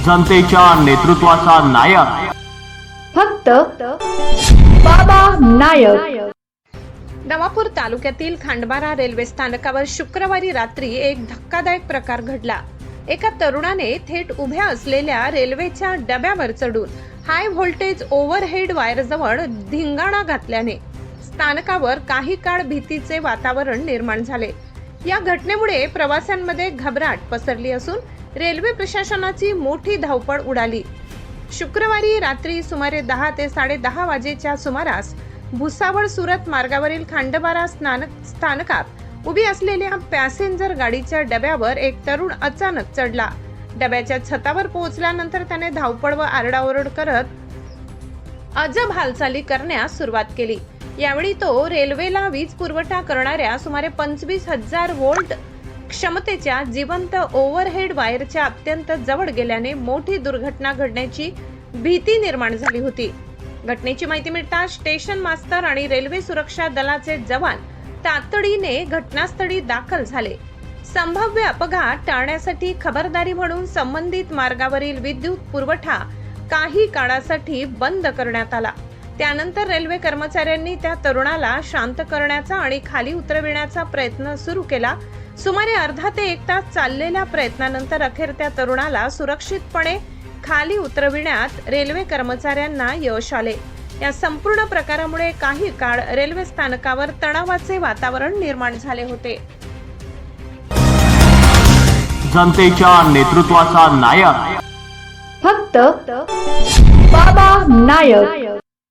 जनतेच्या नेतृत्वाचा नायक फक्त बाबा नायक। नवापूर तालुक्यातील खांडबारा रेल्वे स्थानकावर शुक्रवारी रात्री एक धक्कादायक प्रकार घडला। एका तरुणाने थेट उभ्या असलेल्या रेल्वेच्या डब्यावर चढून हाय व्होल्टेज ओव्हरहेड वायरजवळ धिंगाणा घातल्याने स्थानकावर काही काळ भीतीचे वातावरण निर्माण झाले। या घटनेमुळे प्रवाशांमध्ये घबराट पसरली असून रेल्वे प्रशासनाची मोठी धावपळ उडाली। शुक्रवारी रात्री सुमारे 10 ते 10:30 वाजेच्या सुमारास भुसावळ सुरत मार्गावरील खांडबारा स्थानकात उभी असलेल्या पॅसेंजर गाडीच्या डब्यावर एक तरुण अचानक चढला। डब्याच्या छतावर पोहोचल्यानंतर त्याने धावपळ व आरडाओरड करत अजब हालचाली करण्यास सुरुवात केली। यावेळी तो रेल्वेला वीज पुरवठा करणाऱ्या सुमारे 25,000 व्होल्ट क्षमतेच्या जिवंत ओव्हरहेड वायरच्या अत्यंत जवळ गेल्याने मोठी दुर्घटना घडण्याची भीती निर्माण झाली होती। घटनेची माहिती मिळताच स्टेशन मास्तर आणि रेल्वे सुरक्षा दलाचे जवान तातडीने घटनास्थळी दाखल झाले। संभाव्य अपघात टाळण्यासाठी खबरदारी म्हणून संबंधित मार्गावरील विद्युत पुरवठा काही काळासाठी बंद करण्यात आला। त्यानंतर रेल्वे कर्मचाऱ्यांनी त्या तरुणाला शांत करण्याचा आणि खाली उतरविण्याचा प्रयत्न सुरू केला। सुमारे अर्धा ते 1 तास चाललेल्या प्रयत्नानंतर अखेर त्या तरुणाला सुरक्षितपणे खाली उतरविण्यात रेल्वे कर्मचाऱ्यांना यश आले। या संपूर्ण प्रकारामुळे काही काळ रेल्वे स्थानकावर तणावाचे वातावरण निर्माण झाले होते। जनतेच्या नेतृत्वाचा नायक फक्त बाबा नायक।